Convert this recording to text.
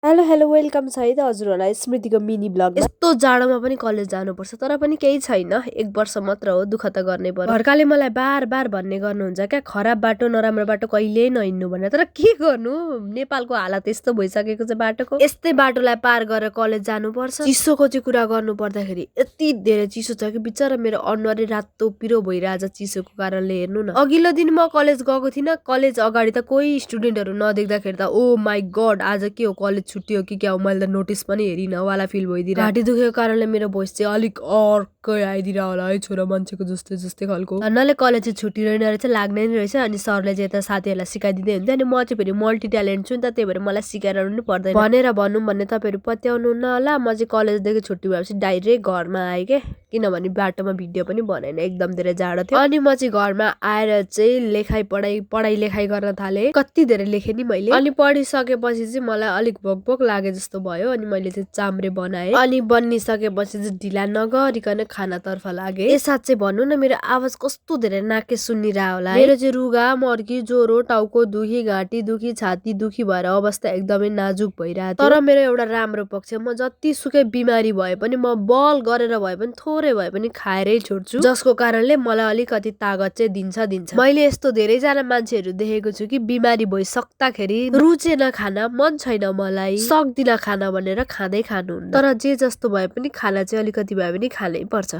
Hello hello welcome छ है त हजुरहरूलाई स्मृतिको मिनी ब्लग। यस्तो जाडोमा पनि कलेज जानुपर्छ तर पनि केही छैन, 1 वर्ष मात्र हो, दुःख त गर्नै पर्यो। घरकाले मलाई बार बार भन्ने गर्नुहुन्छ क्या, खराब बाटो नराम्रो बाटो कहिल्यै नहिँड्नु भनेर। तर के गर्नु, नेपालको हालत यस्तो भइसकेको छ बाटोको। यस्तै बाटोलाई पार गरेर कलेज जानुपर्छ। चिसोको चाहिँ कुरा गर्नु पर्दाखेरि यति धेरै चिसो छ कि बिचरा मेरो अनुहारै रातो पिरो भइरहेछ चिसोको कारणले। हेर्नु न, अघिल्लो दिन म कलेज गएको थिइनँ, कलेज अगाडि त कोही स्टुडेन्टहरू नदेख्दाखेरि त ओ माई गड आज के हो कलेज छुट्टी हो कि क्या हो, मैले त नोटिस पनि हेरिनँ वाला फिल भइदिएर। घाँटी दुखेको कारणले मेरो भोइस चाहिँ अलिक अर्कै आइदिएर होला है, छोरा मान्छेको जस्तै जस्तै खालको। धन्नले कलेज चाहिँ छुट्टी रहेन रहेछ, लाग्ने नै रहेछ। अनि सरले चाहिँ यता साथीहरूलाई सिकाइदिँदै हुन्छ। अनि म चाहिँ फेरि मल्टी ट्यालेन्ट छु नि त, त्यही भएर मलाई सिकाइरहनु नि पर्दैन भनेर भनौँ भन्ने तपाईँहरू पत्याउनुहुन्न होला। म चाहिँ कलेजदेखि छुट्टी भएपछि डाइरेक्ट घरमा आएँ के, किनभने बाटोमा भिडियो पनि बनाएन, एकदम धेरै जाडो थियो। अनि म चाहिँ घरमा आएर चाहिँ पढाइ लेखाइ गर्न थालेँ। कति धेरै लेखेँ नि मैले। अनि पढिसकेपछि चाहिँ मलाई अलिक भोक लागे जस्तो भयो। अनि मैले चाहिँ चाम्रे बनाएँ। अनि बनिसकेपछि चाहिँ ढिला नगरिकन खानातर्फ लागे। ए साँच्चै भन्नु न, मेरो आवाज कस्तो धेरै नाके सुन्निरह होला है। मेरो चाहिँ रुगा मर्की ज्वरो टाउको दुखी घाँटी दुखी छाती दुखी भएर अवस्था एकदमै नाजुक भइरहेको थियो। तर मेरो एउटा राम्रो पक्ष, म जति सुकै बिमारी भए पनि म बल गरेर भए पनि थोरै भए पनि खाएरै छोड्छु, जसको कारणले मलाई अलिकति तागत चाहिँ दिन्छ। मैले यस्तो धेरैजना मान्छेहरू देखेको छु कि बिमारी भइसक्दाखेरि रुचेन खाना, मन छैन मलाई, सक्दिन खाना भनेर खाँदै खानुहुन्न। तर जे जस्तो भए पनि खाना चाहिँ अलिकति भए पनि खानै पर्छ।